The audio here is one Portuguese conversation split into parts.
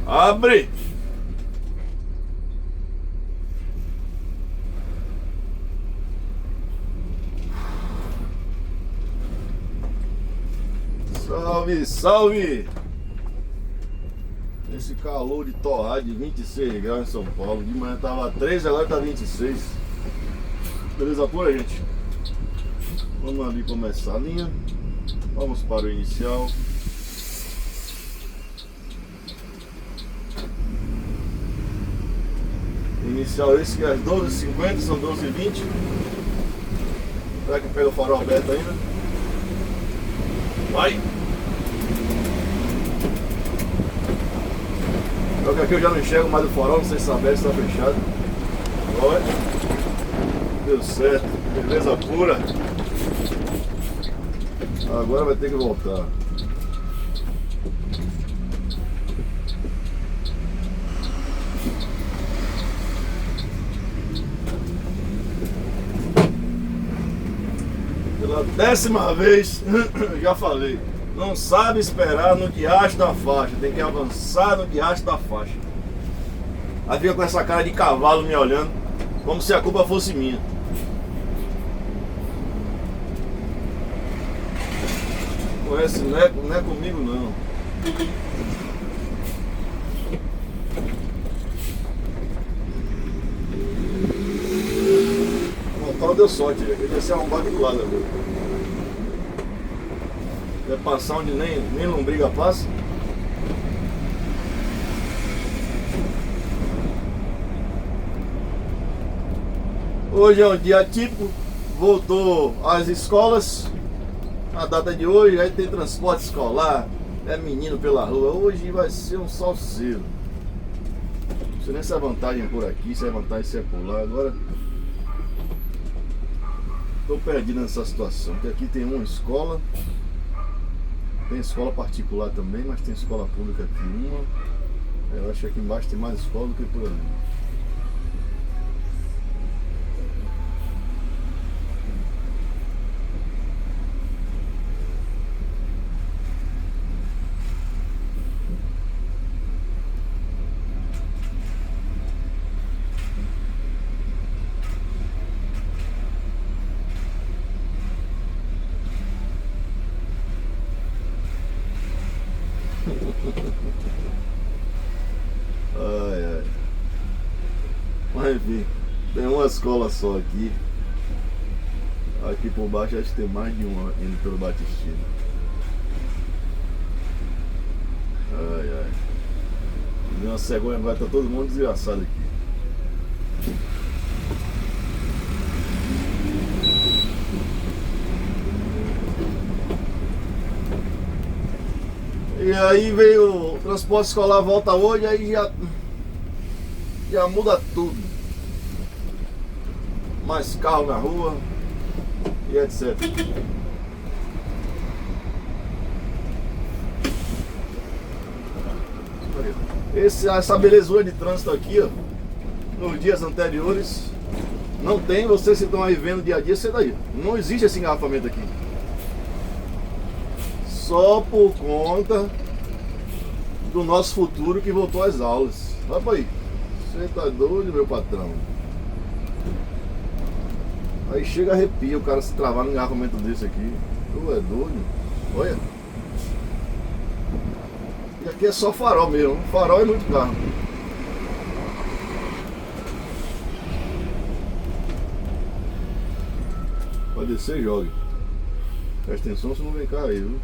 Abre! Salve, salve! Esse calor de torrar de 26 graus em São Paulo. De manhã tava 13, agora tá 26. Beleza pura, gente? Vamos ali começar a linha. Vamos para o inicial. Inicial esse que é às 12h50, são 12h20. Será que pega o farol aberto ainda? Vai! Só que aqui eu já não enxergo mais o farol, não sei se está aberto, se está fechado. Olha. Deu certo, beleza pura. Agora vai ter que voltar. Pela 10ª vez, já falei. Não sabe esperar no diacho da faixa, tem que avançar no diacho da faixa. Aí fica com essa cara de cavalo me olhando, como se a culpa fosse minha. Conhece, não é comigo não. O motor deu sorte, ele ia ser arrombado aqui do lado agora. Vai passar onde nem lombriga passa. Hoje é um dia típico, voltou às escolas. A data de hoje, aí tem transporte escolar, é menino pela rua. Hoje vai ser um salseiro. Não sei nem se é vantagem por aqui, se é vantagem se é por lá. Agora estou perdido nessa situação, porque aqui tem uma escola. Tem escola particular também, mas tem escola pública aqui uma. Eu acho que aqui embaixo tem mais escola do que por ali. Ai, ai. Mas enfim, tem uma escola só aqui. Aqui por baixo acho que tem mais de uma indo pelo Batistina. Ai, ai. E uma cegonha agora, tá todo mundo desgraçado aqui. E aí veio o transporte escolar, volta hoje, aí já muda tudo. Mais carro na rua e etc. Essa belezura de trânsito aqui, ó, nos dias anteriores, não tem. Vocês que estão aí vendo dia a dia, sei daí. Não existe esse engarrafamento aqui. Só por conta do nosso futuro que voltou às aulas. Vai pra aí. Você tá doido, meu patrão? Aí chega arrepia o cara se travar num engarrafamento desse aqui. Tu é doido? Olha. E aqui é só farol mesmo. Farol é muito carro. Pode descer, jogue. Presta atenção se não vem cá aí, viu?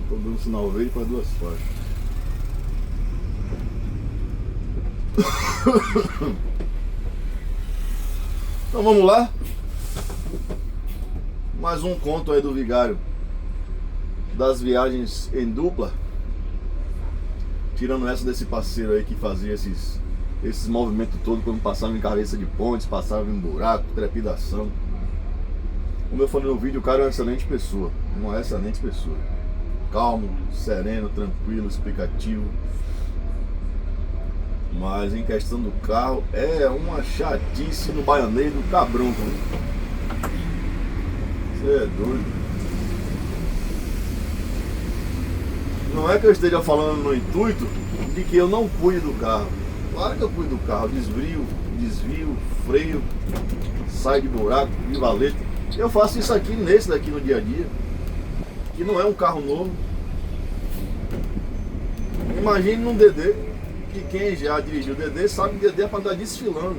Tô dando sinal verde para duas faixas. Então vamos lá. Mais um conto aí do vigário das viagens em dupla. Tirando essa desse parceiro aí que fazia esses movimentos todos quando passava em cabeça de pontes, passava em buraco, trepidação. Como eu falei no vídeo, o cara é uma excelente pessoa. Uma excelente pessoa. Calmo, sereno, tranquilo, explicativo. Mas em questão do carro, é uma chatice no baianeiro do cabrão. Você é doido. Não é que eu esteja falando no intuito de que eu não cuide do carro. Claro que eu cuido do carro, desvio, freio, sai de buraco, de valeta. Eu faço isso aqui nesse daqui no dia a dia, que não é um carro novo. Imagine num DD, que quem já dirigiu DD sabe que DD é para andar desfilando.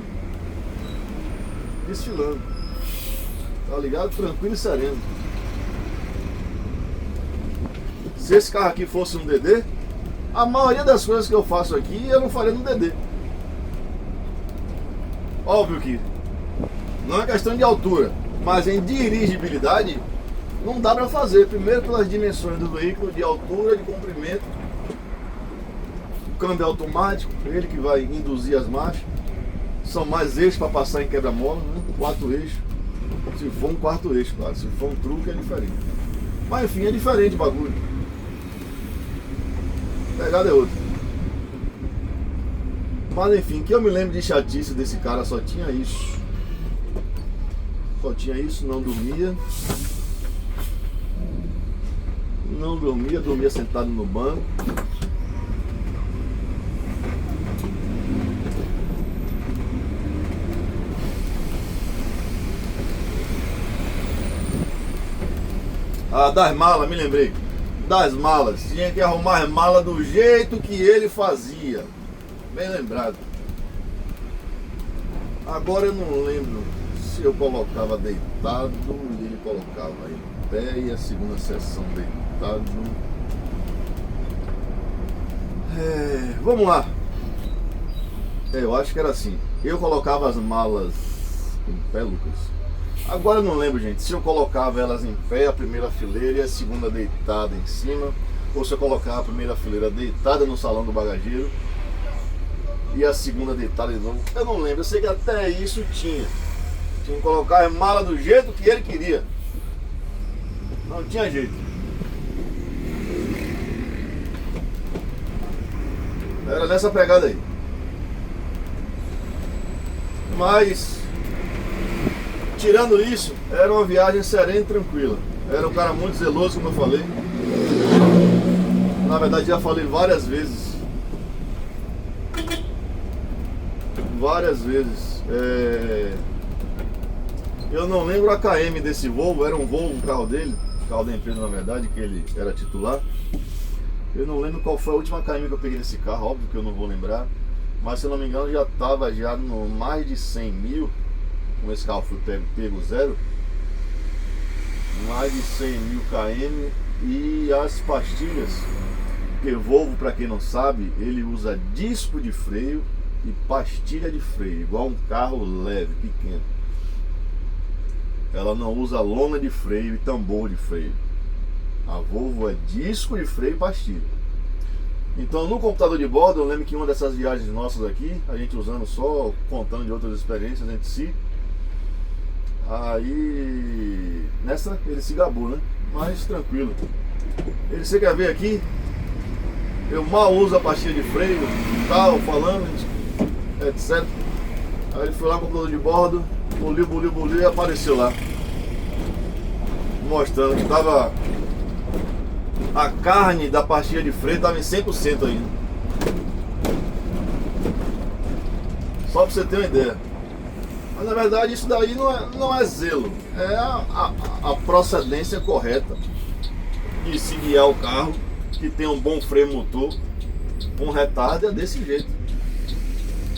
Tá ligado? Tranquilo e sereno. Se esse carro aqui fosse um DD, a maioria das coisas que eu faço aqui eu não faria no DD. Óbvio que não é questão de altura, mas em dirigibilidade não dá para fazer. Primeiro pelas dimensões do veículo, de altura, de comprimento. O câmbio automático, ele que vai induzir as marchas. São mais eixos para passar em quebra-mola, né? 4 eixos. Se for um 4 eixo, claro. Se for um truque é diferente. Mas enfim, é diferente o bagulho. A pegada é outra. Mas enfim, que eu me lembro de chatice desse cara, só tinha isso. Não dormia. Dormia sentado no banco. Ah, das malas, me lembrei. Das malas. Tinha que arrumar as malas do jeito que ele fazia. Bem lembrado. Agora eu não lembro se eu colocava deitado e ele colocava em pé e a segunda sessão deitado. Vamos lá. Eu acho que era assim. Eu colocava as malas em pé, Lucas. Agora eu não lembro, gente, se eu colocava elas em pé, a primeira fileira e a segunda deitada em cima, ou se eu colocava a primeira fileira deitada no salão do bagageiro e a segunda deitada de novo. Eu não lembro, eu sei que até isso tinha. Tinha que colocar a mala do jeito que ele queria. Não tinha jeito. Era nessa pegada aí. Mas tirando isso, era uma viagem serena e tranquila. Era um cara muito zeloso, como eu falei. Na verdade, já falei várias vezes. Eu não lembro a KM desse Volvo. Era um Volvo, um carro dele. Carro da empresa, na verdade, que ele era titular. Eu não lembro qual foi a última KM que eu peguei nesse carro. Óbvio que eu não vou lembrar. Mas, se eu não me engano, já estava já no mais de 100 mil. Com esse carro fui pego zero, mais de 100 mil km. E as pastilhas, porque Volvo, para quem não sabe, ele usa disco de freio e pastilha de freio, igual um carro leve, pequeno. Ela não usa lona de freio e tambor de freio. A Volvo é disco de freio e pastilha. Então, no computador de bordo, eu lembro que uma dessas viagens nossas aqui, a gente usando só, contando de outras experiências entre si. Aí, nessa ele se gabou, né? Mas tranquilo. Ele, você quer ver aqui? Eu mal uso a pastilha de freio, tal, falando, etc. Aí ele foi lá com o computador de bordo, buliu e apareceu lá. Mostrando que tava... A carne da pastilha de freio tava em 100% ainda. Só pra você ter uma ideia. Mas na verdade isso daí não é zelo, é a procedência correta de se guiar o carro que tem um bom freio motor, um retardo é desse jeito.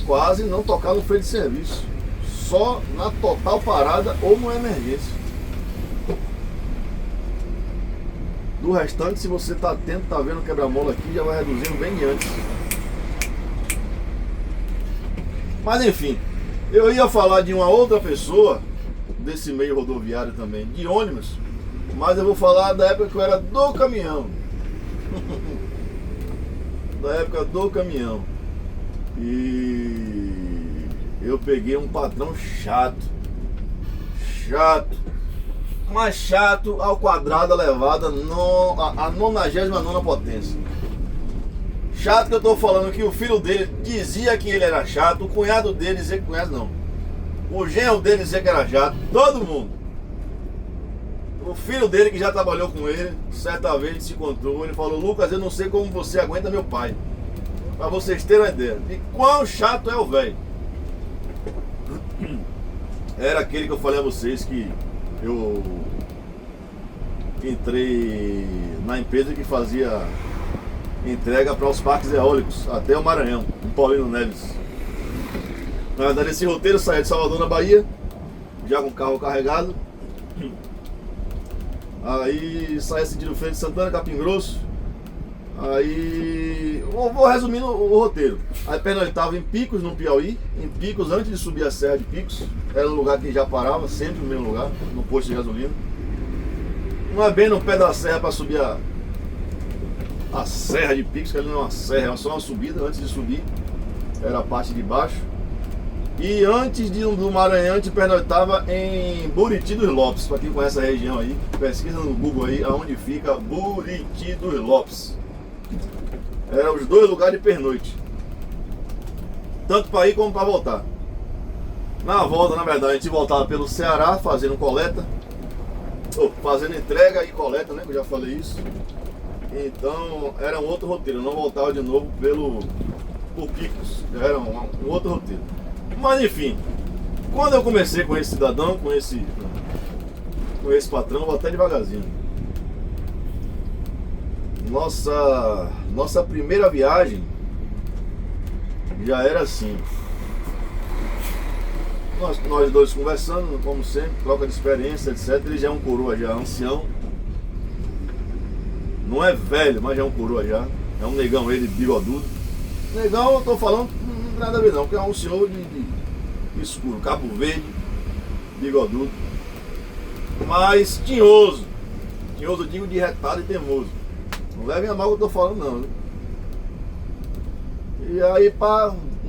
Quase não tocar no freio de serviço, só na total parada ou numa emergência. Do restante, se você tá atento, tá vendo o quebra-mola aqui, já vai reduzindo bem de antes. Mas enfim, eu ia falar de uma outra pessoa desse meio rodoviário também, de ônibus, mas eu vou falar da época que eu era do caminhão. Da época do caminhão. E eu peguei um patrão chato, mas chato ao quadrado elevado a 99ª potência. Chato que eu tô falando que o filho dele dizia que ele era chato, o cunhado dele dizia que o genro dele dizia que era chato, todo mundo. O filho dele, que já trabalhou com ele, certa vez ele se encontrou, ele falou: Lucas, eu não sei como você aguenta meu pai. Pra vocês terem uma ideia de quão chato é o velho. Era aquele que eu falei a vocês que eu entrei na empresa que fazia entrega para os parques eólicos, até o Maranhão, em Paulino Neves. Na verdade, esse roteiro saía de Salvador, na Bahia, já com o carro carregado. Aí saía sentido Feira de Santana, Capim Grosso. Aí vou resumindo o roteiro. Aí pernoitava em Picos, no Piauí. Em Picos, antes de subir a Serra de Picos. Era um lugar que já parava, sempre no mesmo lugar, no posto de gasolina. Não é bem no pé da serra para subir a Serra de Picos, que ali não é uma serra, é só uma subida. Antes de subir, era a parte de baixo. E antes do Maranhão, a gente pernoitava em Buriti dos Lopes. Para quem conhece a região aí, pesquisa no Google aí aonde fica Buriti dos Lopes. Eram os dois lugares de pernoite, tanto para ir como para voltar. Na volta, na verdade, a gente voltava pelo Ceará fazendo coleta, fazendo entrega e coleta, né? Que eu já falei isso. Então era um outro roteiro, eu não voltava de novo por Picos, era um outro roteiro. Mas enfim, quando eu comecei com esse cidadão, com esse patrão, vou até devagarzinho. Nossa primeira viagem já era assim. Nós dois conversando, como sempre, troca de experiência, etc. Ele já é um coroa, já é ancião. Não é velho, mas já é um coroa já. É um negão ele, bigodudo. Negão, eu tô falando, não tem nada a ver não, porque é um senhor de escuro, cabo verde, bigodudo. Mas tinhoso. Tinhoso, eu digo, de retado e teimoso. Não levem a mal que eu tô falando não, né? E aí,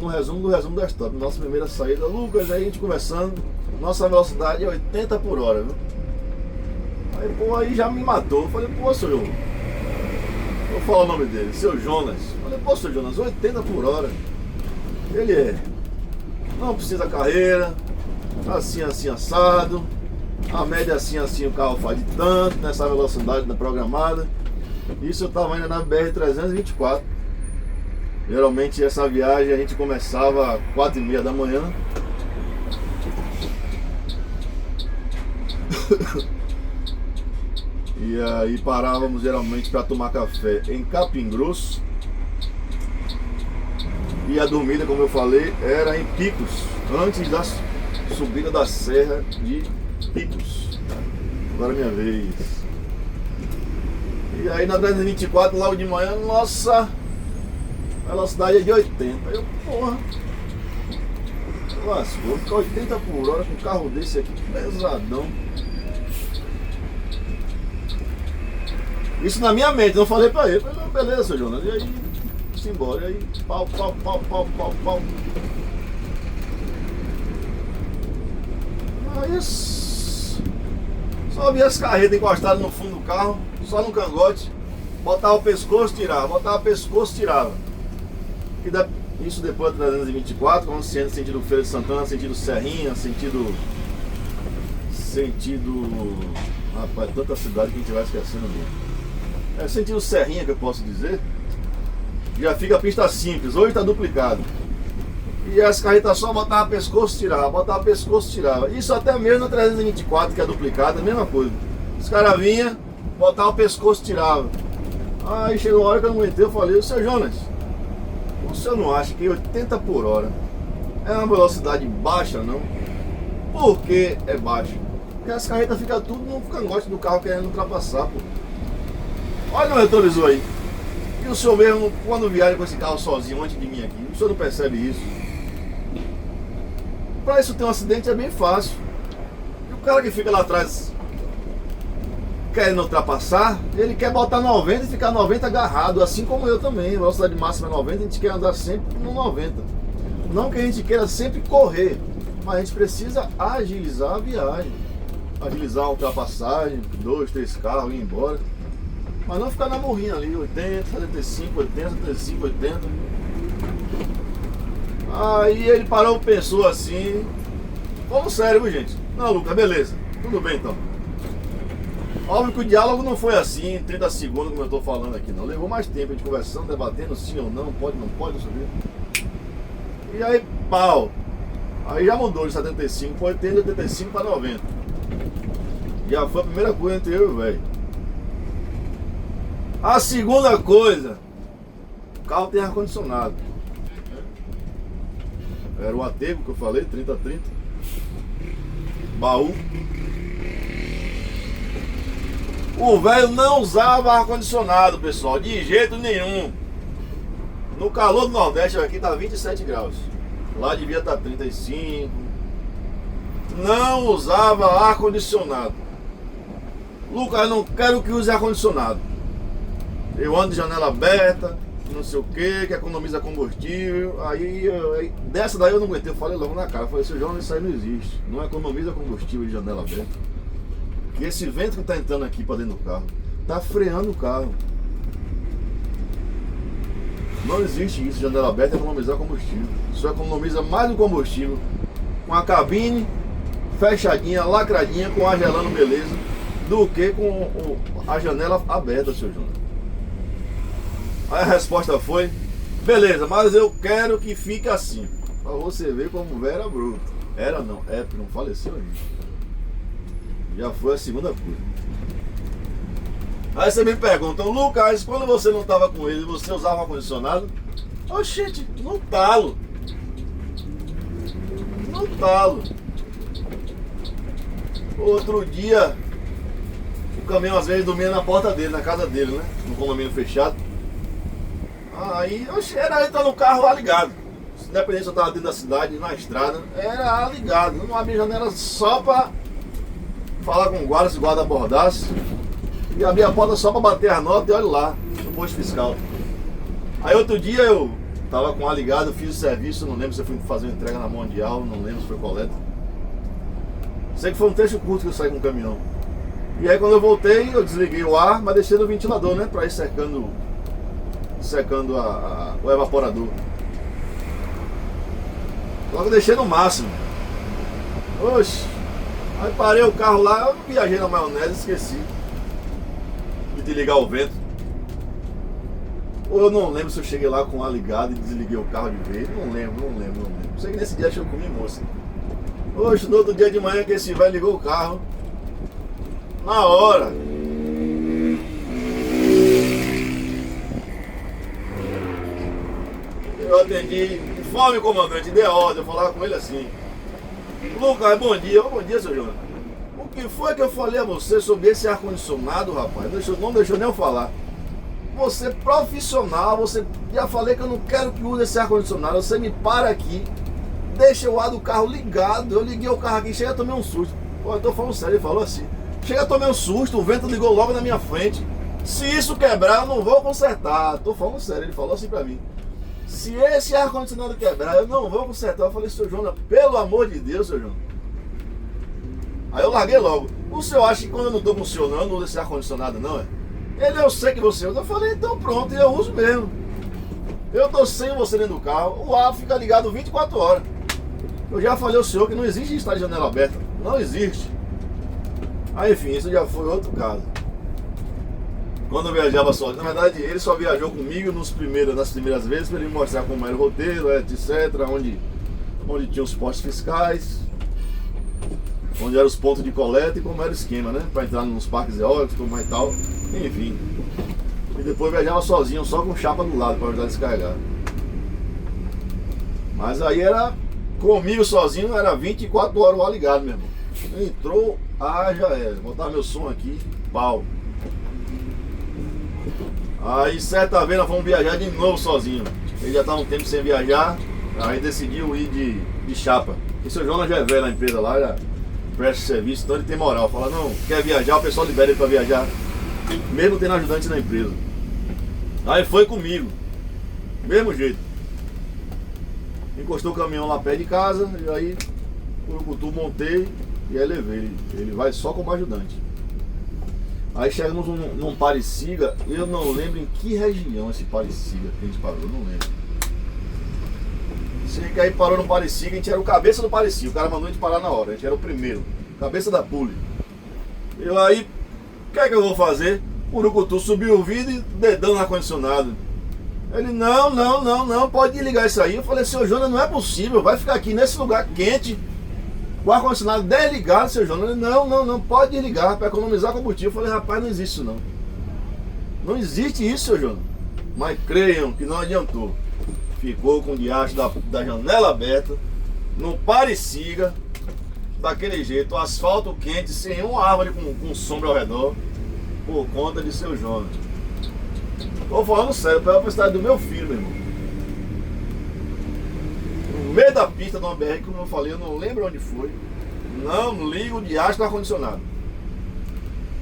no resumo da história, nossa primeira saída, Lucas, aí a gente conversando, nossa velocidade é 80 por hora, viu? Aí, pô, aí já me matou. Eu falei, pô, seu Jonas, vou falar o nome dele, seu Jonas. Eu falei, pô, seu Jonas, 80 por hora. Ele não precisa carreira, assim, assim, assado. A média assim, assim, o carro faz de tanto, nessa velocidade programada. Isso eu estava ainda na BR-324. Geralmente essa viagem a gente começava às 4h30 da manhã. E aí parávamos geralmente para tomar café em Capim Grosso. E a dormida, como eu falei, era em Picos, antes da subida da Serra de Picos. Agora é minha vez. E aí na 324, logo de manhã, nossa, a velocidade é de 80. Aí eu, porra, lascou, ficar 80 por hora com um carro desse aqui, pesadão. Isso na minha mente, não falei pra ele. Eu falei, não, beleza, seu Jonas. E aí, embora. E aí, pau. Aí, só via as carretas encostadas no fundo do carro, só no cangote. Botava o pescoço, tirava. Isso depois da 324, quando se entra sentido Feira de Santana, sentido Serrinha, sentido. Rapaz, tanta cidade que a gente vai esquecendo mesmo. É sentido Serrinha, que eu posso dizer. Já fica a pista simples, hoje está duplicado. E as carretas só botava pescoço, tirava. Isso até mesmo na 324, que é duplicada, a mesma coisa. Os caras vinham, botavam o pescoço, tirava. Aí chegou a hora que eu não aguentei, eu falei, seu Jonas, o senhor não acha que 80 por hora é uma velocidade baixa, não? Por que é baixa? Porque as carretas ficam tudo no cangote do carro querendo ultrapassar, pô. Olha no retrovisor aí. E o senhor mesmo, quando viaja com esse carro sozinho antes de mim aqui, o senhor não percebe isso? Para isso ter um acidente é bem fácil. E o cara que fica lá atrás querendo ultrapassar, ele quer botar 90 e ficar 90 agarrado, assim como eu também. A velocidade máxima é 90, a gente quer andar sempre no 90. Não que a gente queira sempre correr, mas a gente precisa agilizar a viagem. Agilizar a ultrapassagem, 2, 3 carros, ir embora. Mas não ficar na morrinha ali, 80, 75, 80, 75, 80. Aí ele parou, pensou assim. Vamos sério, viu, gente? Não, Lucas, beleza. Tudo bem então. Óbvio que o diálogo não foi assim, em 30 segundos, como eu tô falando aqui, não. Levou mais tempo, a gente conversando, debatendo, sim ou não, pode, não pode, não sei o quê. E aí, pau. Aí já mudou de 75 para 80, 85 para 90. Já foi a primeira coisa entre eu e o velho. A segunda coisa, o carro tem ar-condicionado. Era o Atego que eu falei, 30-30. Baú. O velho não usava ar-condicionado, pessoal, de jeito nenhum. No calor do Nordeste aqui tá 27 graus. Lá devia estar 35. Não usava ar-condicionado. Lucas, eu não quero que use ar-condicionado. Eu ando de janela aberta, não sei o que economiza combustível. Aí dessa daí eu não aguentei, eu falei logo na cara. Eu falei, seu João, isso aí não existe. Não economiza combustível de janela aberta. Porque esse vento que tá entrando aqui para dentro do carro tá freando o carro. Não existe isso, janela aberta, economizar combustível. Só economiza mais o combustível com a cabine fechadinha, lacradinha, com ar gelando beleza, do que com a janela aberta, seu João. Aí a resposta foi, beleza, mas eu quero que fique assim. Pra você ver como era bruto. Era não, não faleceu ainda. Já foi a segunda coisa. Aí você me pergunta, Lucas, quando você não estava com ele, você usava ar-condicionado? Oxente, no talo. No talo. Outro dia, o caminhão às vezes dormia na porta dele, na casa dele, né? No condomínio fechado. Aí, era entrar no carro lá ligado. Independente se eu estava dentro da cidade, na estrada, era ligado. Eu não abria janela só para falar com o guarda, se o guarda abordasse. E abri a porta só para bater as notas e olha lá, no posto fiscal. Aí outro dia eu tava com a ligado, fiz o serviço, não lembro se eu fui fazer uma entrega na Mundial, não lembro se foi coleta. Sei que foi um trecho curto que eu saí com o caminhão. E aí quando eu voltei, eu desliguei o ar, mas deixei no ventilador, né? Pra ir secando o evaporador. Logo deixei no máximo. Oxe. Aí parei o carro lá, eu viajei na maionese, esqueci de ligar o vento. Ou eu não lembro se eu cheguei lá com o ar ligado e desliguei o carro de vez. Não lembro. Sei que nesse dia eu comi moça. Hoje, no outro dia de manhã que esse velho ligou o carro, na hora. Eu atendi, fome comandante, dei a ordem, eu falava com ele assim. Lucas, bom dia. Bom dia, seu João. O que foi que eu falei a você sobre esse ar-condicionado, rapaz? Não deixou nem eu falar. Você é profissional, já falei que eu não quero que use esse ar-condicionado. Você me para aqui, deixa o ar do carro ligado. Eu liguei o carro aqui, chega, tomei um susto. Pô, eu tô falando sério, ele falou assim. Chega, tomei um susto, o vento ligou logo na minha frente. Se isso quebrar, eu não vou consertar. Tô falando sério, ele falou assim pra mim. Se esse ar-condicionado quebrar, eu não vou consertar. Eu falei, seu João, pelo amor de Deus, seu João. Aí eu larguei logo. O senhor acha que quando eu não tô funcionando, eu não uso esse ar-condicionado, não é? Eu sei que você usa. Eu falei, então pronto, eu uso mesmo. Eu tô sem você dentro do carro, o ar fica ligado 24 horas. Eu já falei ao senhor que não existe estar de janela aberta. Não existe. Aí enfim, isso já foi outro caso. Quando eu viajava sozinho, na verdade ele só viajou comigo nas primeiras vezes para ele me mostrar como era o roteiro, etc. Onde tinha os postos fiscais, onde eram os pontos de coleta e como era o esquema, né? Para entrar nos parques eólicos, como é e tal. Enfim. E depois viajava sozinho, só com chapa do lado para ajudar a descarregar. Mas aí era comigo sozinho, era 24 horas o ar ligado, meu irmão. Entrou, já era. Vou botar meu som aqui, pau. Aí certa vez nós fomos viajar de novo sozinho. Ele já estava um tempo sem viajar, aí decidiu ir de chapa. E seu Jonas já é velho na empresa lá, já presta serviço, então ele tem moral. Fala, não, quer viajar, o pessoal libera ele para viajar, mesmo tendo ajudante na empresa. Aí foi comigo, mesmo jeito. Encostou o caminhão lá perto de casa, e aí eu montei e aí levei. Ele vai só como ajudante. Aí chegamos num Pareciga, eu não lembro em que região esse Pareciga que a gente parou, eu não lembro. Sei que aí parou no Pareciga, a gente era o cabeça do Pareciga, o cara mandou a gente parar na hora, a gente era o primeiro, cabeça da pule. Eu aí O que é que eu vou fazer? O urucutu subiu o vidro e dedão no ar-condicionado. Ele, não, pode desligar isso aí. Eu falei, seu Jonas, não é possível, vai ficar aqui nesse lugar quente, o ar-condicionado desligado, seu Jonas. Ele, não, pode desligar, para economizar combustível. Eu falei, rapaz, não existe isso não. Não existe isso, seu Jonas. Mas creiam que não adiantou. Ficou com o diacho da janela aberta, no pare-siga, daquele jeito, asfalto quente, sem uma árvore com sombra ao redor, por conta de seu Jonas. Tô falando sério, pela velocidade do meu filho, meu irmão. No meio da pista de uma BR, como eu falei, eu não lembro onde foi. Não liga o diacho do ar-condicionado.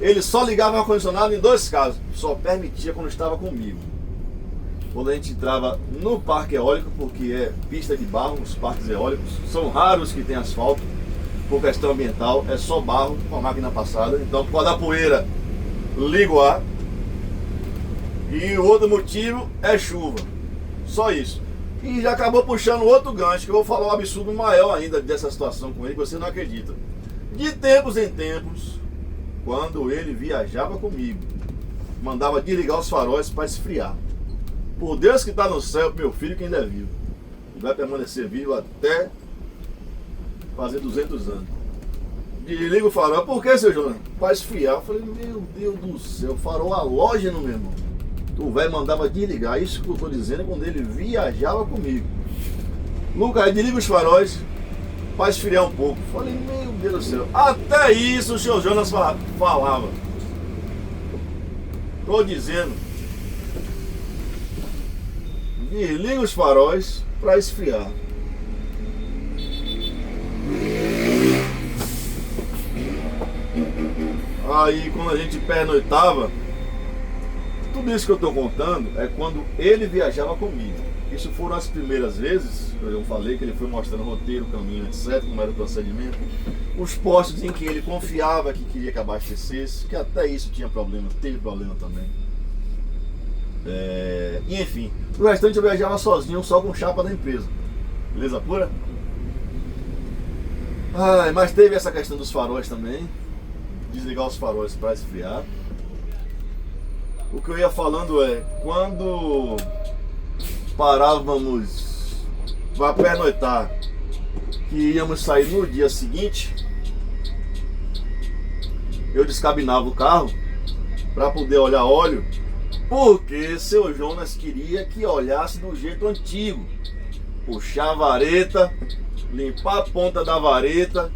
Ele só ligava o ar-condicionado em 2 casos. Só permitia quando estava comigo. Quando a gente entrava no parque eólico, porque é pista de barro, os parques eólicos são raros que tem asfalto, por questão ambiental, é só barro com a máquina passada. Então, por causa da poeira, liga o ar. E o outro motivo é chuva. Só isso. E já acabou puxando outro gancho, que eu vou falar um absurdo maior ainda dessa situação com ele, que você não acredita. De tempos em tempos, quando ele viajava comigo, mandava desligar os faróis para esfriar. Por Deus que está no céu, meu filho que ainda é vivo. E vai permanecer vivo até fazer 200 anos. Desliga o farol. Por que, seu Jonas? Para esfriar. Eu falei, meu Deus do céu, farol halógeno, meu irmão. O velho mandava desligar. Isso que eu estou dizendo é quando ele viajava comigo. Lucas, desliga os faróis para esfriar um pouco. Eu falei, meu Deus do céu. Até isso o senhor Jonas falava. Estou dizendo. Desliga os faróis para esfriar. Aí quando a gente pernoitava, tudo isso que eu estou contando é quando ele viajava comigo. Isso foram as primeiras vezes, eu falei que ele foi mostrando o roteiro, o caminho, etc, como era o procedimento. Os postos em que ele confiava que queria que abastecesse, que até isso tinha problema, teve problema também. E enfim, o restante eu viajava sozinho, só com chapa da empresa. Beleza pura? Mas teve essa questão dos faróis também. Desligar os faróis para esfriar. O que eu ia falando é, quando parávamos para pernoitar, que íamos sair no dia seguinte, eu descabinava o carro para poder olhar óleo, porque seu Jonas queria que olhasse do jeito antigo. Puxar a vareta, limpar a ponta da vareta,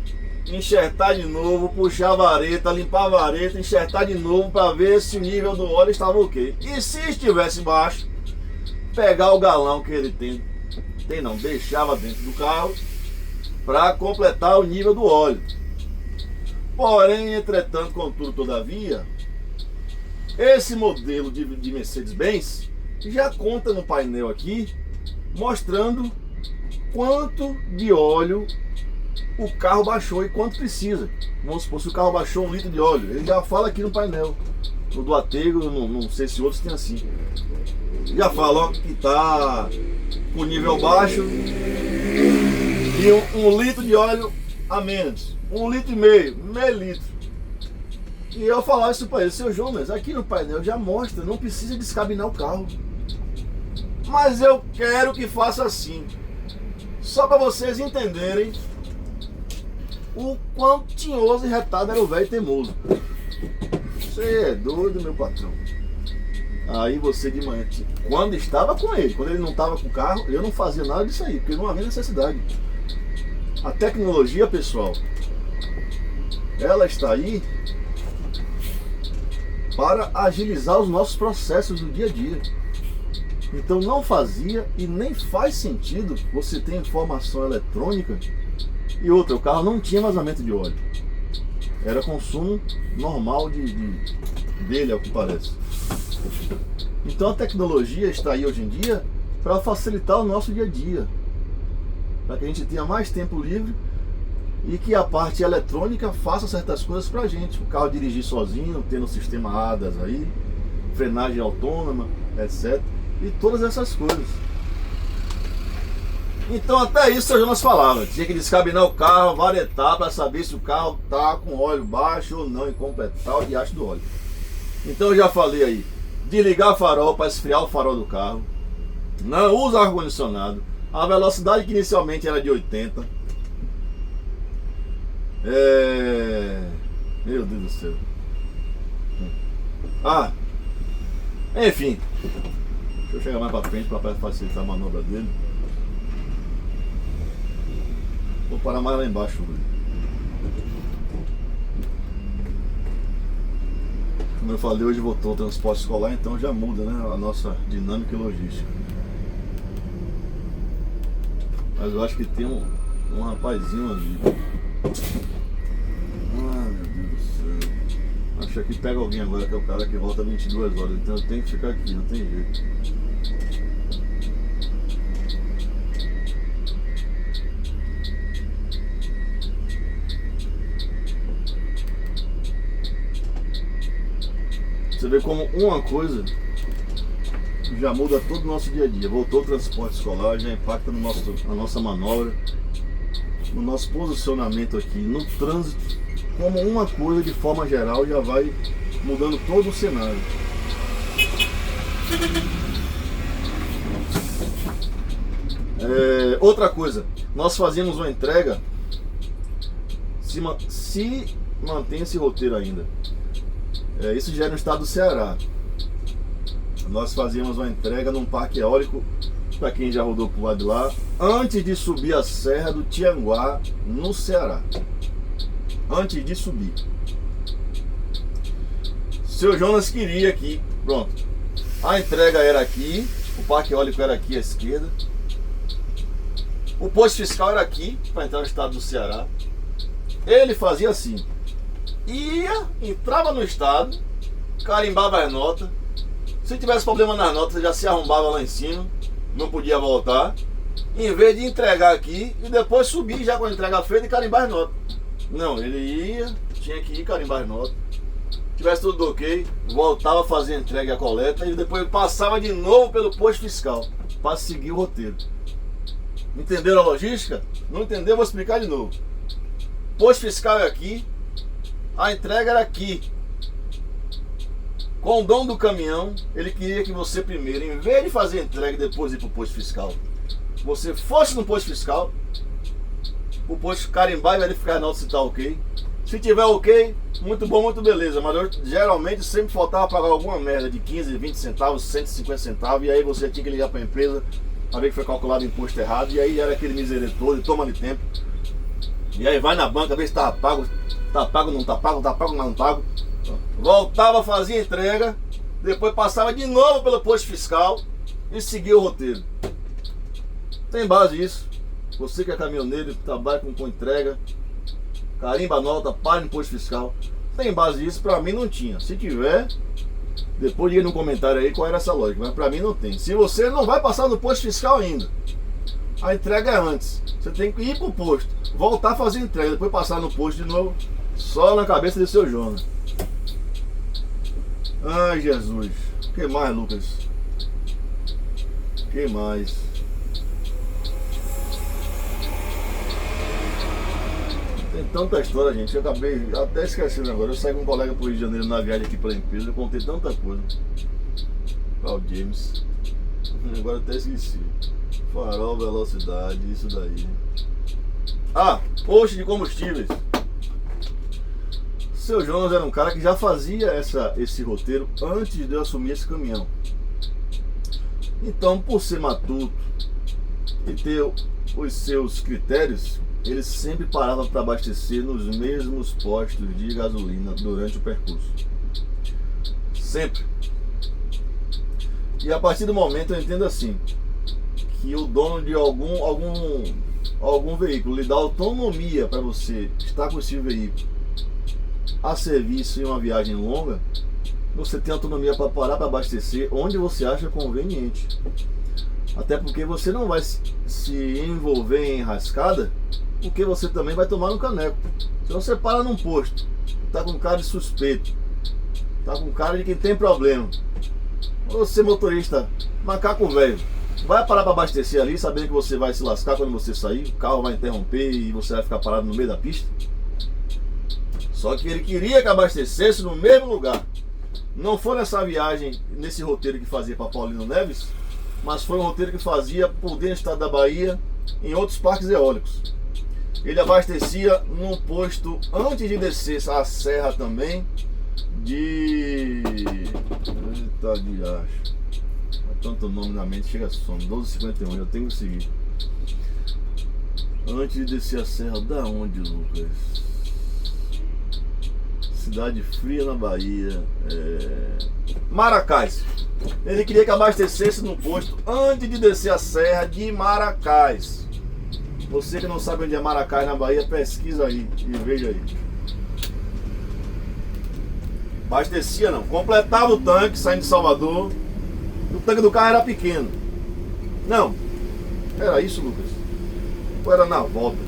enxertar de novo, puxar a vareta, limpar a vareta, enxertar de novo para ver se o nível do óleo estava ok. E se estivesse baixo, pegar o galão que ele deixava dentro do carro para completar o nível do óleo. Porém, entretanto, contudo, todavia, esse modelo de Mercedes-Benz já conta no painel aqui, mostrando quanto de óleo o carro baixou e quanto precisa. Vamos supor, se o carro baixou 1 litro de óleo, ele já fala aqui no painel. O do Atego, não sei se outros tem assim. Já fala, ó, que tá com nível baixo e 1 litro de óleo a menos. 1,5 litro, meio litro. E eu falava isso para ele, seu Jonas, aqui no painel já mostra, não precisa descabinar o carro. Mas eu quero que faça assim. Só para vocês entenderem o quão tinhoso e retado era o velho teimoso. Você é doido, meu patrão. Aí você de manhã, quando estava com ele, quando ele não estava com o carro, eu não fazia nada disso aí, porque não havia necessidade. A tecnologia, pessoal, ela está aí para agilizar os nossos processos do dia a dia. Então não fazia e nem faz sentido você ter informação eletrônica. E outra, o carro não tinha vazamento de óleo. Era consumo normal dele, ao que parece. Então a tecnologia está aí hoje em dia para facilitar o nosso dia a dia. Para que a gente tenha mais tempo livre e que a parte eletrônica faça certas coisas para a gente. O carro dirigir sozinho, tendo o sistema ADAS aí, frenagem autônoma, etc. E todas essas coisas. Então até isso o Jonas falava, tinha que descabinar o carro, varetar para saber se o carro está com óleo baixo ou não e completar o diacho do óleo. Então eu já falei aí, desligar farol para esfriar o farol do carro. Não usa ar-condicionado. A velocidade que inicialmente era de 80. Meu Deus do céu. Enfim. Deixa eu chegar mais para frente para facilitar a manobra dele. Vou parar mais lá embaixo. Como eu falei, hoje voltou o transporte escolar, então já muda, né, a nossa dinâmica e logística. Mas eu acho que tem um rapazinho ali. Ai, meu Deus do céu. Acho que pega alguém agora, que é o cara que volta 22 horas. Então eu tenho que ficar aqui, não tem jeito. Você vê como uma coisa já muda todo o nosso dia a dia. Voltou o transporte escolar, já impacta no na nossa manobra, no nosso posicionamento aqui, no trânsito. Como uma coisa, de forma geral, já vai mudando todo o cenário. Outra coisa, nós fazíamos uma entrega, se mantém esse roteiro ainda. Isso já é no estado do Ceará. Nós fazíamos uma entrega num parque eólico, para quem já rodou pro lado de lá, antes de subir a Serra do Tianguá, no Ceará. Antes de subir. Seu Jonas queria aqui, pronto. A entrega era aqui, o parque eólico era aqui à esquerda. O posto fiscal era aqui, para entrar no estado do Ceará. Ele fazia assim. Entrava no estado, carimbava as notas. Se tivesse problema nas notas, já se arrombava lá em cima, não podia voltar. Em vez de entregar aqui e depois subir já com a entrega feita e carimbar as notas. Não, ele tinha que ir carimbar as notas. Se tivesse tudo ok, voltava a fazer a entrega e a coleta e depois passava de novo pelo posto fiscal para seguir o roteiro. Entenderam a logística? Não entendeu? Vou explicar de novo. Posto fiscal é aqui. A entrega era aqui. Com o dono do caminhão, ele queria que você primeiro, em vez de fazer a entrega e depois ir para o posto fiscal, você fosse no posto fiscal, o posto carimbar e verificar a nota se está ok. Se tiver ok, muito bom, muito beleza. Mas eu, geralmente sempre faltava pagar alguma merda de 15, 20 centavos, 150 centavos. E aí você tinha que ligar para a empresa para ver que foi calculado o imposto errado. E aí era aquele miséria todo, e toma de tempo. E aí vai na banca, ver se estava pago. Tá pago, não tá pago, tá pago, não tá pago. Voltava, fazia entrega, depois passava de novo pelo posto fiscal e seguia o roteiro. Tem base isso. Você que é caminhoneiro, trabalha com entrega, carimba a nota, para no posto fiscal. Tem base isso? Pra mim não tinha. Se tiver, depois diga no comentário aí qual era essa lógica. Mas pra mim não tem. Se você não vai passar no posto fiscal ainda, a entrega é antes. Você tem que ir pro posto, voltar a fazer entrega, depois passar no posto de novo. Só na cabeça de seu Jonas. Ai, Jesus. O que mais, Lucas? O que mais? Tem tanta história, gente. Eu acabei até esquecendo agora. Eu saí com um colega pro Rio de Janeiro na viagem aqui pela empresa. Eu contei tanta coisa. O James. Agora até esqueci. Farol, velocidade, isso daí. Posto de combustíveis. Seu Jonas era um cara que já fazia esse roteiro antes de eu assumir esse caminhão. Então, por ser matuto e ter os seus critérios, ele sempre parava para abastecer nos mesmos postos de gasolina durante o percurso. Sempre. E a partir do momento eu entendo assim, que o dono de algum veículo lhe dá autonomia para você estar com esse veículo a serviço em uma viagem longa, você tem autonomia para parar para abastecer onde você acha conveniente. Até porque você não vai se envolver em enrascada, porque você também vai tomar no caneco. Se você para num posto, tá com cara de suspeito, tá com cara de quem tem problema, você motorista, macaco velho, vai parar para abastecer ali, sabendo que você vai se lascar quando você sair, o carro vai interromper e você vai ficar parado no meio da pista? Só que ele queria que abastecesse no mesmo lugar. Não foi nessa viagem, nesse roteiro que fazia para Paulino Neves, mas foi um roteiro que fazia por dentro do estado da Bahia, em outros parques eólicos. Ele abastecia num posto antes de descer a serra também de... Eita de acho. Tanto nome na mente, chega a sono. 12h51, eu tenho que seguir. Antes de descer a serra, da onde, Lucas? Cidade Fria, na Bahia. Maracás. Ele queria que abastecesse no posto antes de descer a serra de Maracás. Você que não sabe onde é Maracás na Bahia, pesquisa aí e veja aí. Abastecia não, completava o tanque saindo de Salvador. O tanque do carro era pequeno. Não, era isso, Lucas? Ou era na volta?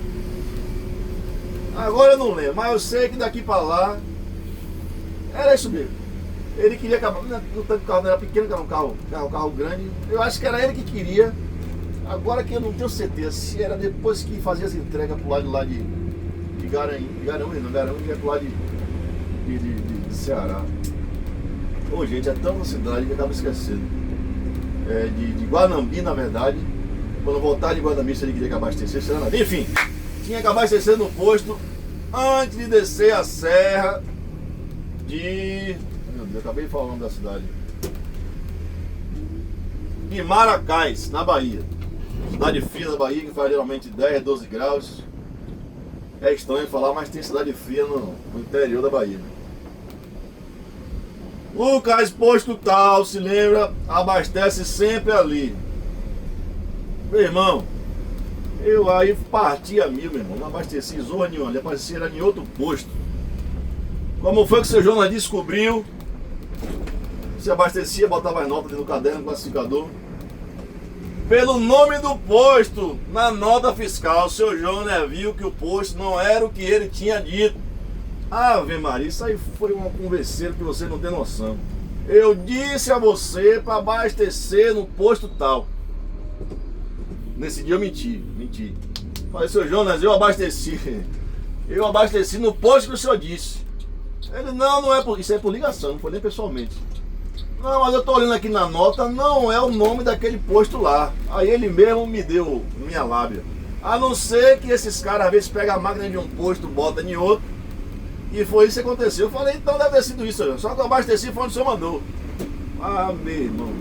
Agora eu não lembro, mas eu sei que daqui pra lá era isso mesmo. Ele queria acabar. O tanque do carro não era pequeno, era um carro grande. Eu acho que era ele que queria. Agora que eu não tenho certeza se era depois que fazia as entregas pro lado lá de Garanhuns, não, Garanhuns ia pro lado de Ceará. Ô gente, é tanta cidade que eu acabo esquecendo. De Guanambi, na verdade. Quando voltar de Guanambi, se ele queria que abastecesse, enfim, tinha que abastecer no posto antes de descer a serra de... Meu Deus, eu acabei de falar o nome da cidade. De Maracás, na Bahia. Cidade fria da Bahia, que faz geralmente 10, 12 graus. É estranho falar, mas tem cidade fria no interior da Bahia. Lucas, posto tal, se lembra, abastece sempre ali. Meu irmão, eu aí partia mil, meu irmão, não abasteci zorra nenhuma, ali abastecia era em outro posto. Como foi que o seu Jonas descobriu? Se abastecia, botava as notas dentro do caderno, no classificador. Pelo nome do posto, na nota fiscal, o seu Jonas viu que o posto não era o que ele tinha dito. Ave Maria, isso aí foi uma converseira que você não tem noção. Eu disse a você para abastecer no posto tal. Nesse dia eu menti. Falei, seu Jonas, eu abasteci no posto que o senhor disse. Ele, não é por isso, é por ligação, não foi nem pessoalmente. Não, mas eu tô olhando aqui na nota, não é o nome daquele posto lá. Aí ele mesmo me deu minha lábia. A não ser que esses caras às vezes pegam a máquina de um posto, bota em outro. E foi isso que aconteceu. Eu falei, então deve ter sido isso, só que eu abasteci foi onde o senhor mandou. Ah, meu irmão.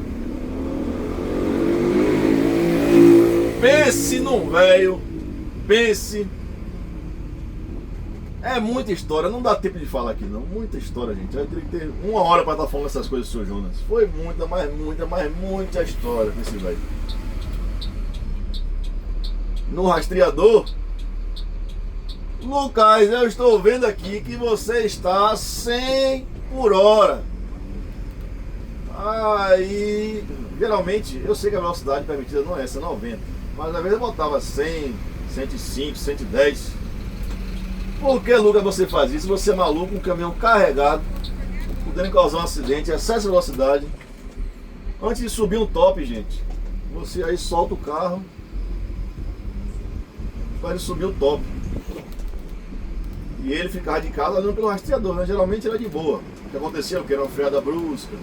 Pense num velho. Pense. É muita história, não dá tempo de falar aqui não. Muita história, gente. Eu teria que ter 1 hora para estar falando essas coisas do senhor Jonas. Foi muita história com esse velho. No rastreador. Lucas, eu estou vendo aqui que você está 100 por hora. Aí, geralmente, eu sei que a velocidade permitida não é essa, 90. Mas às vezes eu botava 100, 105, 110. Por que, Lucas, você faz isso? Você é maluco, um caminhão carregado, podendo causar um acidente, excesso de velocidade. Antes de subir um top, gente, você aí solta o carro para ele subir o top. E ele ficava de casa olhando pelo rastreador, né? Geralmente era de boa. O que acontecia? Que era uma freada brusca,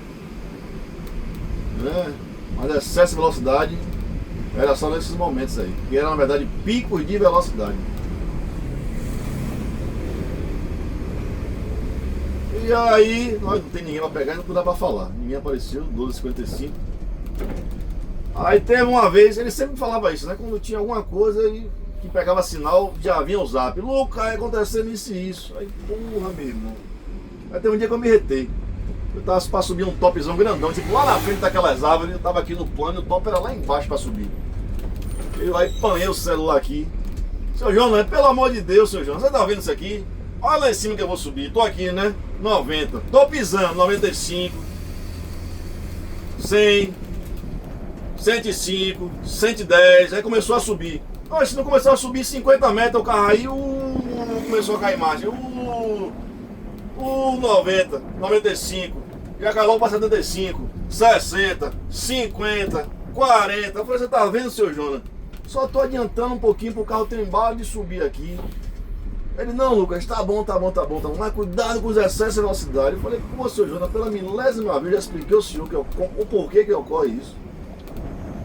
né? Mas excesso de velocidade era só nesses momentos aí, que era na verdade picos de velocidade. E aí, nós não tem ninguém pra pegar, não dá pra falar. Ninguém apareceu, 12h55. Aí teve uma vez, ele sempre falava isso, né? Quando tinha alguma coisa que pegava sinal, já vinha o zap. Lucas, aí acontecendo isso e isso. Aí, porra, meu irmão. Aí teve um dia que eu me retei. Eu tava pra subir um topzão grandão, tipo lá na frente daquelas árvores, eu tava aqui no plano, o top era lá embaixo pra subir. Eu aí panhei o celular aqui. Seu Jonas, pelo amor de Deus, seu Jonas, você tá vendo isso aqui? Olha lá em cima que eu vou subir. Tô aqui, né? 90. Tô pisando. 95. 100. 105. 110. Aí começou a subir. Mas se não começou a subir 50 metros, o carro aí começou a cair margem. 90. 95. Já acabou para 75. 60. 50. 40. Eu falei, você tá vendo, seu Jonas? Só tô adiantando um pouquinho pro carro ter embalo de subir aqui. Ele, não, Lucas, tá bom, mas cuidado com os excessos de velocidade. Eu falei, pô, senhor Jonas, pela milésima vez, já expliquei ao senhor o porquê que ocorre isso.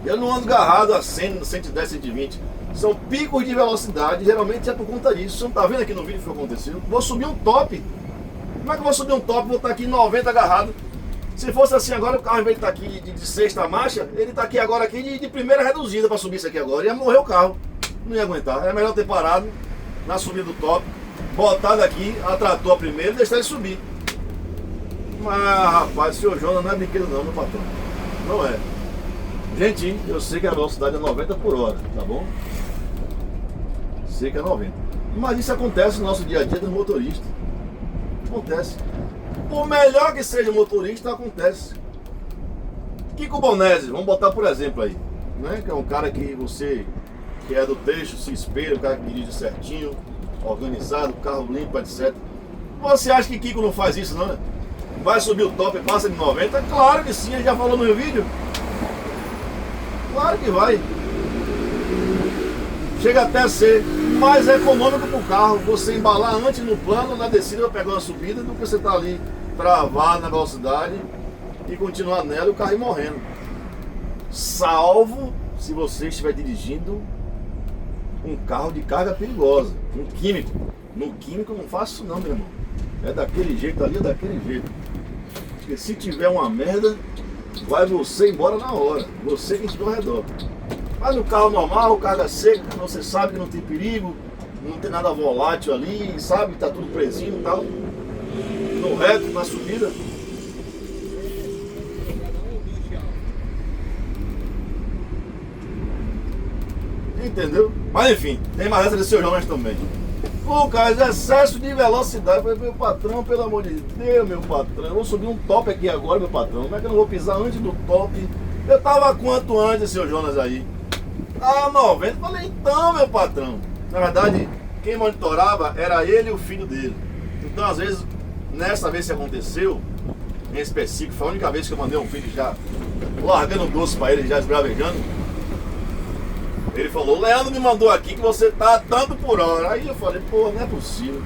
Eu não ando agarrado a 100, 110, 120. São picos de velocidade, geralmente é por conta disso. Você não tá vendo aqui no vídeo o que aconteceu? Vou subir um top. Como é que eu vou subir um top e vou estar aqui em 90 agarrado? Se fosse assim agora, o carro, em vez de estar aqui de sexta marcha, ele está aqui agora aqui de primeira reduzida para subir isso aqui agora. Ia morrer o carro. Não ia aguentar. É melhor ter parado na subida do top, botado aqui, atratou a primeira e deixar ele subir. Mas, rapaz, o senhor Jonas não é brinquedo não, meu patrão. Não é. Gente, eu sei que a velocidade é 90 por hora, tá bom? Sei que é 90. Mas isso acontece no nosso dia a dia dos motoristas. Acontece. Por melhor que seja o motorista, acontece. Kiko Bonese, vamos botar por exemplo aí, né? Que é um cara que você, que é do trecho, se espelha, o cara que dirige certinho, organizado, carro limpo, etc. Você acha que Kiko não faz isso, não? Vai subir o top e passa de 90? Claro que sim, a gente já falou no meu vídeo. Claro que vai. Chega até a ser mais econômico para o carro você embalar antes no plano, na descida, pegar uma subida, do que você estar ali travado na velocidade e continuar nela e o carro ir morrendo. Salvo se você estiver dirigindo um carro de carga perigosa, um químico. No químico eu não faço isso não, meu irmão. É daquele jeito ali, é daquele jeito. Porque se tiver uma merda, vai você embora na hora. Você que estiver ao redor. Mas no carro normal, carga seca, você sabe que não tem perigo, não tem nada volátil ali, sabe que tá tudo presinho e tal. No reto, na subida. Entendeu? Mas enfim, tem mais essa de seu Jonas também. Lucas, excesso de velocidade. Meu patrão, pelo amor de Deus, meu patrão. Eu vou subir um top aqui agora, meu patrão. Como é que eu não vou pisar antes do top? Eu tava quanto antes, seu Jonas aí? Ah, 90. Falei, então, meu patrão. Na verdade, quem monitorava era ele e o filho dele. Então, às vezes, nessa vez que aconteceu, em específico, foi a única vez que eu mandei um vídeo já largando o doce pra ele, já esbravejando. Ele falou, Leandro me mandou aqui que você tá tanto por hora. Aí eu falei, pô, não é possível.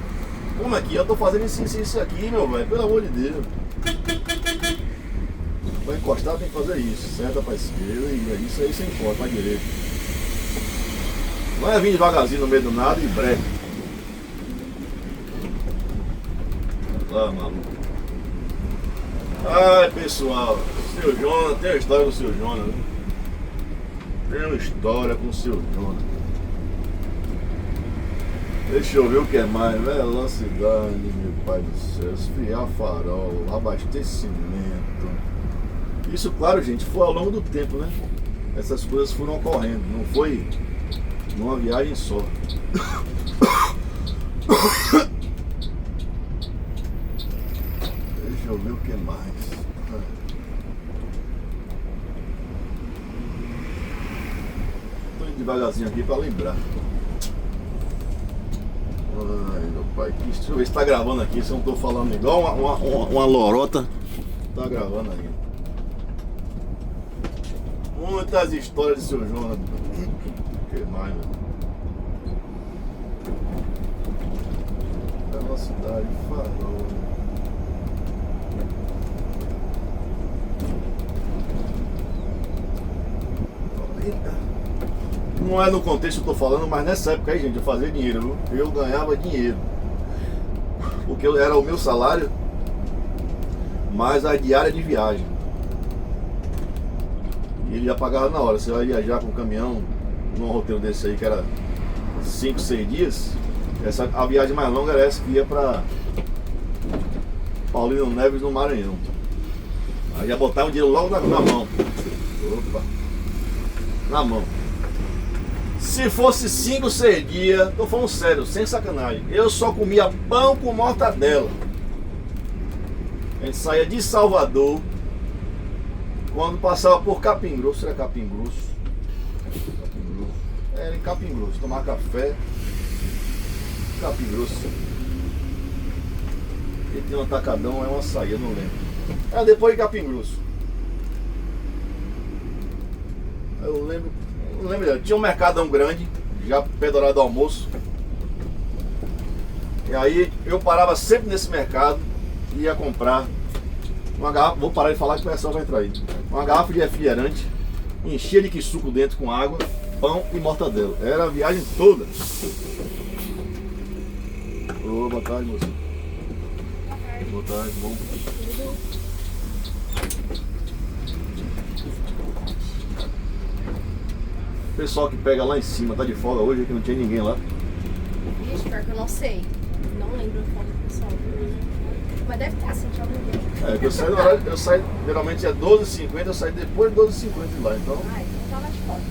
Como aqui? Eu tô fazendo isso aqui, meu velho, pelo amor de Deus. Pra encostar tem que fazer isso, senta pra esquerda e é isso aí você encosta pra direita. Não é vir devagarzinho no meio do nada e breque. Ah, maluco. Ai, pessoal, o seu Jonas, tem uma história com o seu Jonas, né? Tem uma história com o seu Jonas. Deixa eu ver o que é mais. Velocidade, meu pai do céu. Esfriar farol, abastecimento. Isso, claro, gente, foi ao longo do tempo, né? Essas coisas foram ocorrendo. Não foi numa viagem só. Deixa eu ver o que mais. Tô indo devagarzinho aqui pra lembrar. Ai, meu pai, deixa eu ver se tá gravando aqui, se eu não tô falando igual uma lorota. Tá gravando aí. Muitas histórias de seu Jonas. O que mais, meu? Velocidade, farol. Não é no contexto que eu tô falando, mas nessa época aí, gente, eu fazia dinheiro, viu? Eu ganhava dinheiro. Porque era o meu salário, mais a diária de viagem. E ele já pagava na hora. Você vai viajar com um caminhão, num roteiro desse aí que era 5, 6 dias. A viagem mais longa era essa que ia pra Paulino Neves, no Maranhão. Aí já botava o dinheiro logo na mão. Opa! Na mão. Se fosse 5, 6 dias, tô falando sério, sem sacanagem, eu só comia pão com mortadela. A gente saía de Salvador, quando passava por Capim Grosso, era Capim Grosso. Capim Grosso. Era em Capim Grosso, tomar café. Capim Grosso. E tinha um atacadão, é uma açaí, eu não lembro. Era depois de Capim Grosso. Eu lembro. Não lembro, tinha um mercadão grande, já perto do horário do almoço. E aí eu parava sempre nesse mercado e ia comprar uma garrafa, vou parar de falar que o pessoal vai entrar aí. Uma garrafa de refrigerante, enchia de suco dentro com água, pão e mortadela. Era a viagem toda. Ô, boa tarde, moça. Boa tarde, bom. O pessoal que pega lá em cima, tá de folga hoje, que não tinha ninguém lá. Ixi, pior que eu não sei. Não lembro o folga do pessoal. Mas deve ter, assim, tinha algum dia. É, que eu saio, geralmente é 12h50, eu saio depois de 12h50 de lá, então Ah, então tava de folga.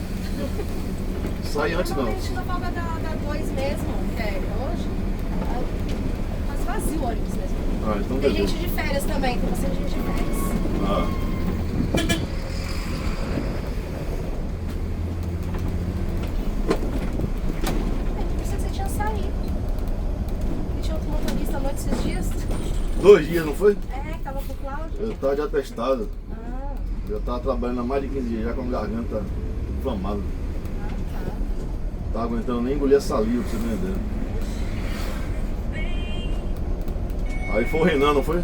sai antes não. Normalmente na folga da 2 mesmo, que é hoje, quase vazio o ônibus mesmo. Ah, então Tem beleza. gente de férias também, tem bastante gente de férias. Ah. Eu pensei que você tinha saído. E tinha outro motorista à noite esses dias. 2 dias, não foi? É, que tava com o Cláudio. Eu tava de atestado. Ah, Eu tava trabalhando há mais de 15 dias já com a garganta inflamada. tá. Tava aguentando nem engolir a saliva pra você entender. Aí foi o Renan, não foi?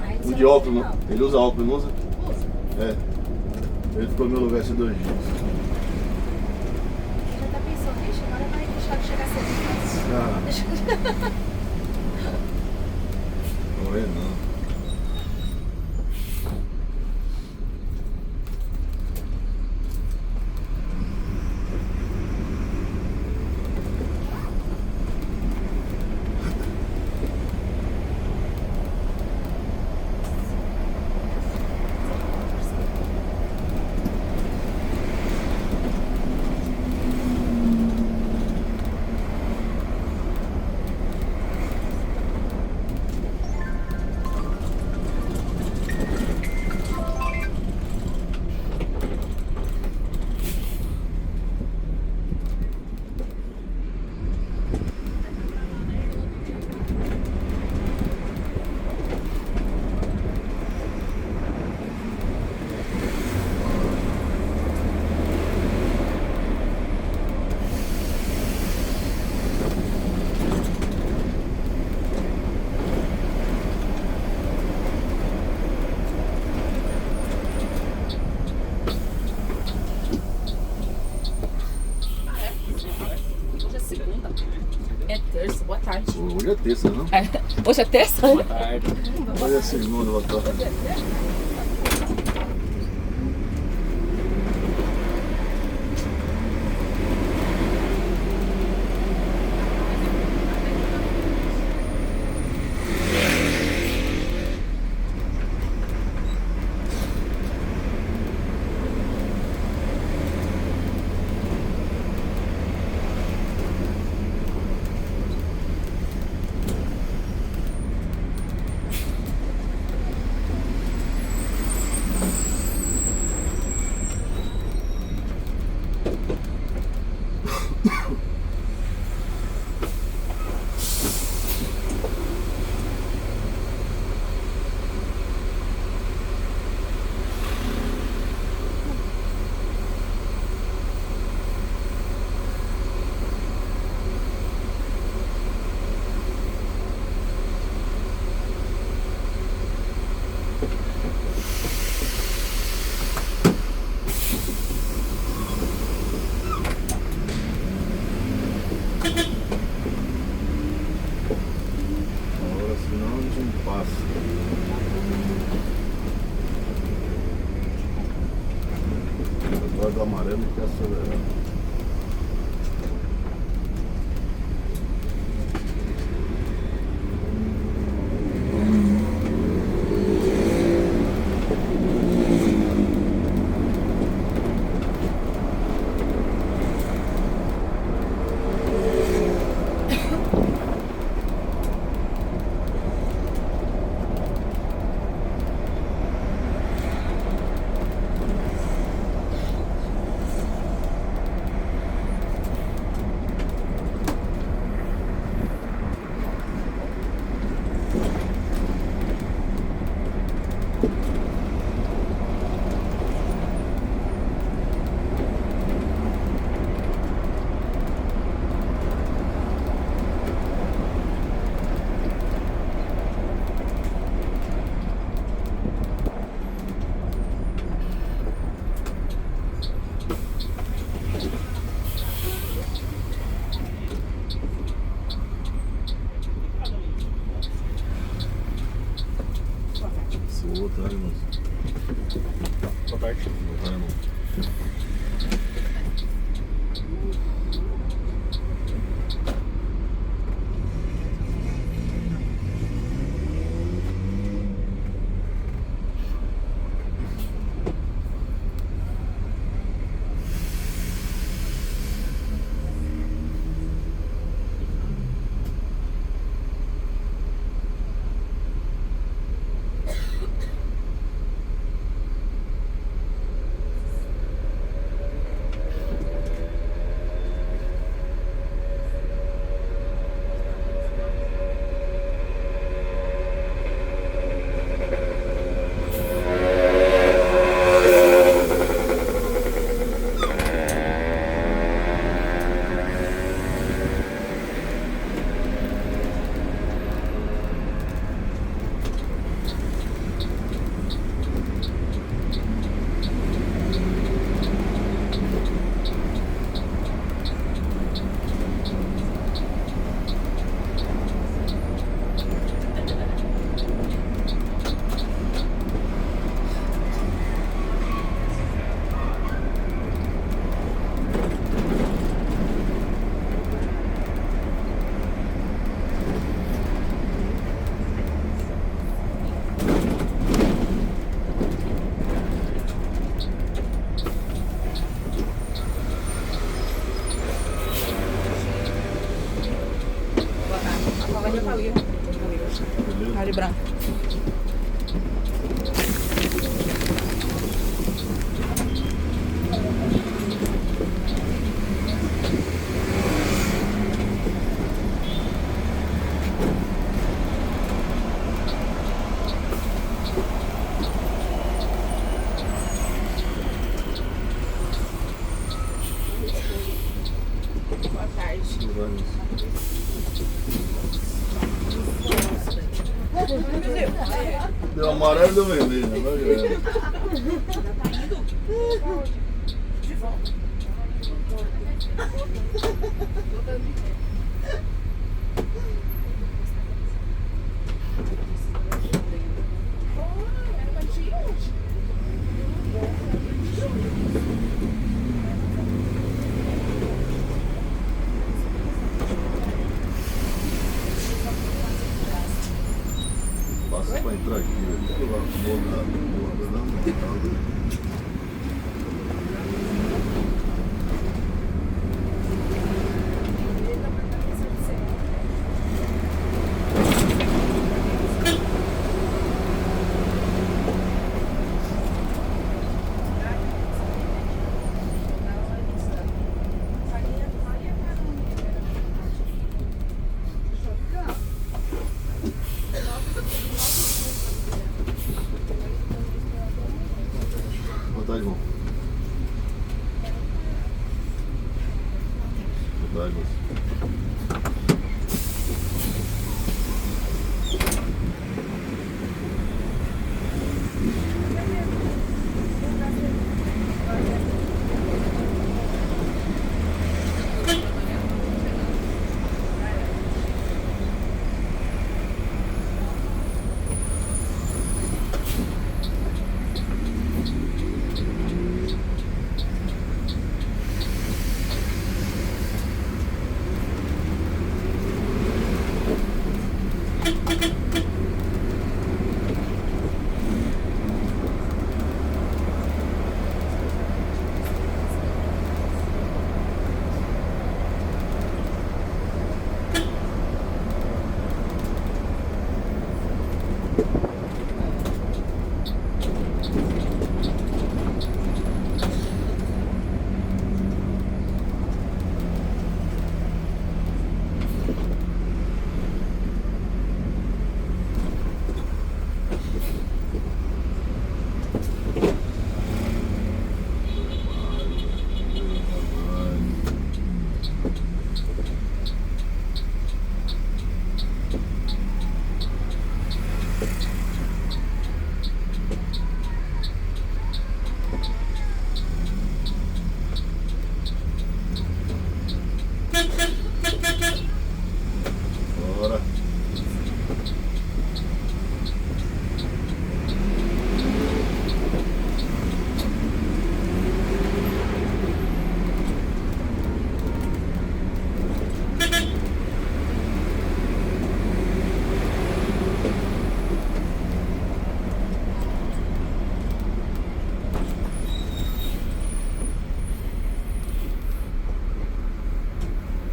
Aí O você de não óculos, não. não. Ele usa óculos, não usa? Usa. É. Ele ficou no meu lugar esses 2 dias. Ele já tá pensando, ixi, agora vai deixar de chegar cedo. Ah, Deixa... o Renan. Hoje é segunda. É terça, boa tarde. Hoje é terça, não? Hoje é terça? Boa tarde. Hoje é segunda, boa tarde. Agora senão a gente não passa. Agora do amarelo que é acelerado. branco. Boa tarde. Deu amarelo e deu vermelho, né? De volta. Passa pra entrar aqui, velho. Lá, não. Boa tarde, irmão. Boa tarde, moço. Bora.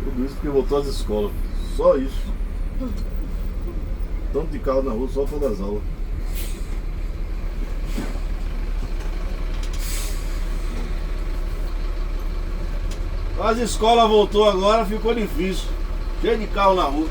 Tudo isso porque voltou às escolas. Só isso. Tanto de carro na rua só para das aulas. As escolas voltou agora, ficou difícil. Cheio de carro na rua.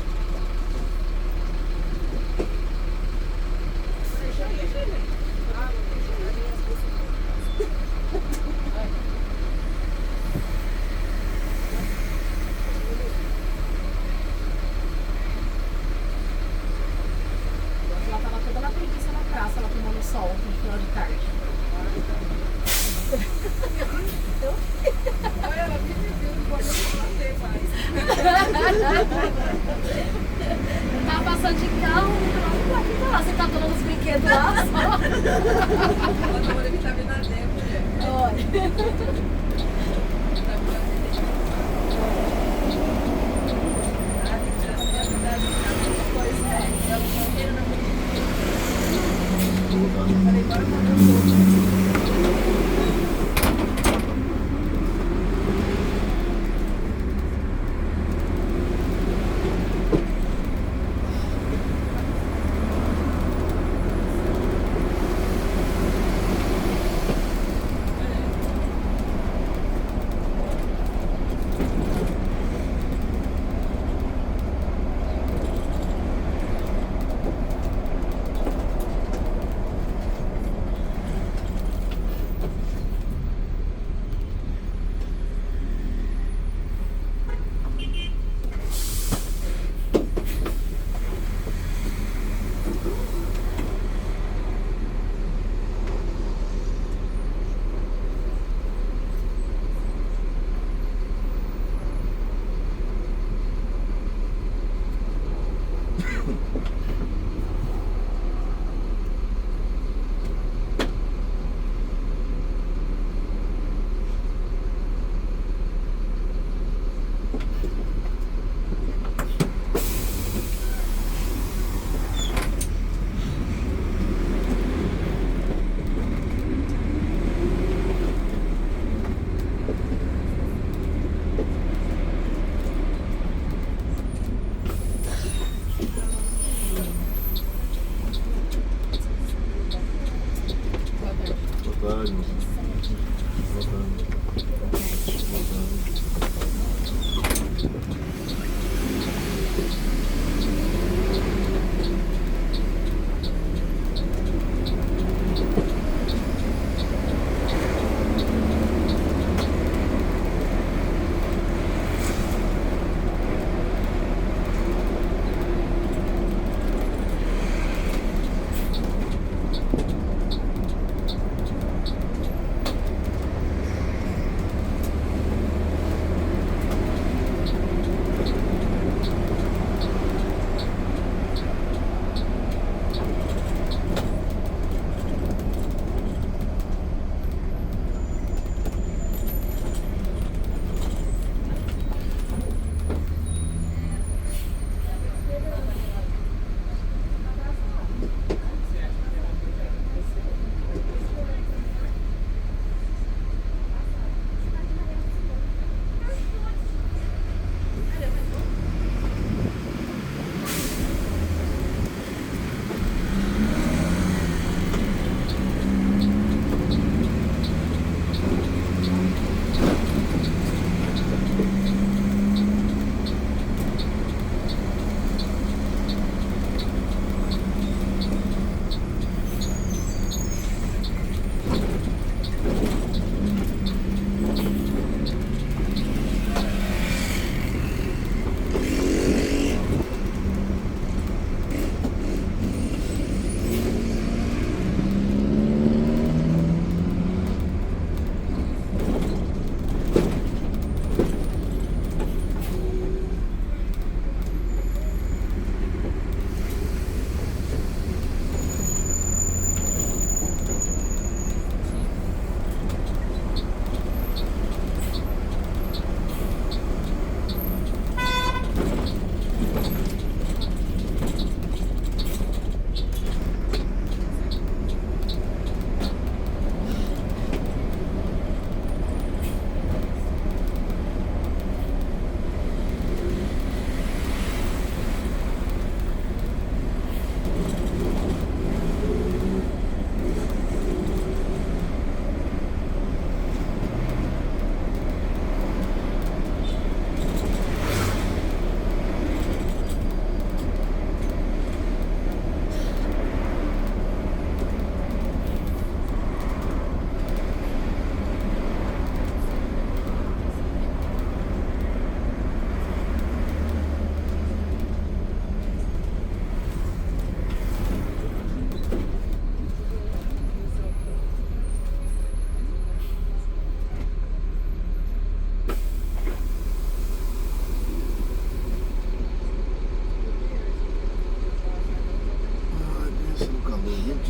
Ela tava toda na preguiça na praça, ela tomando sol no final de tarde. Olha, ela me viu, não pode fazer mais. Tava passando de carro, ela fica lá, você tá dando os brinquedos lá só. Ela tomou vitamina D, mulher. Olha. Pois é. Falei, bora fazer um pouco.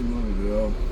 29 graus.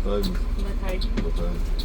Boa tarde. Boa tarde. Boa tarde.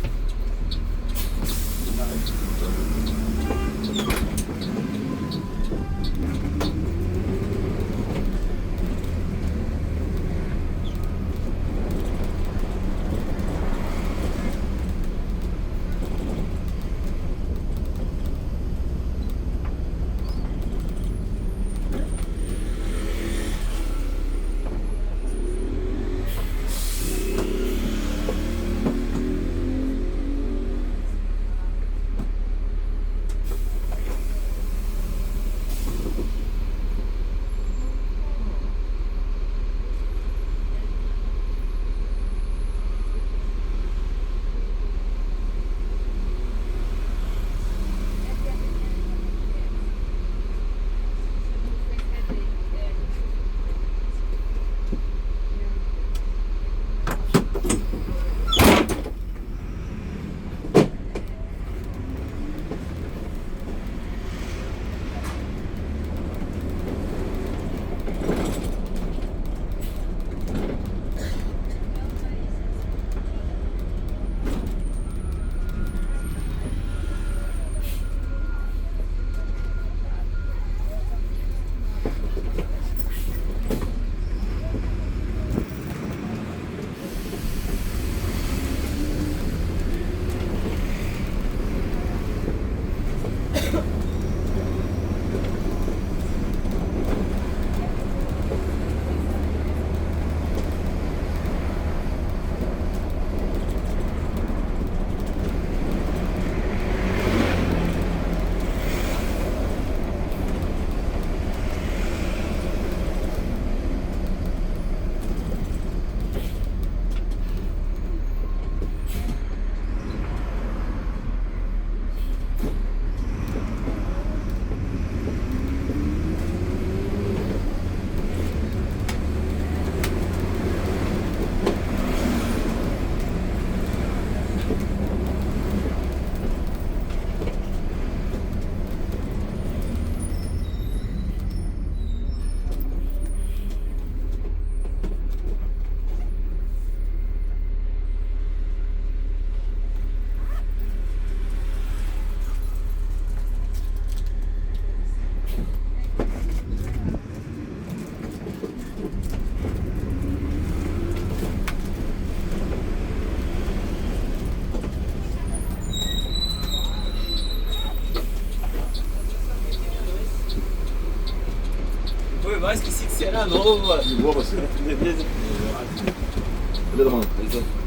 Esse era novo, mano. De boa, parceiro. Beleza? Beleza, mano? Beleza.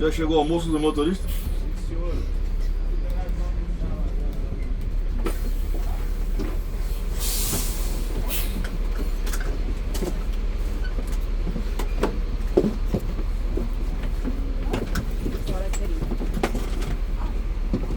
Já chegou o almoço do motorista?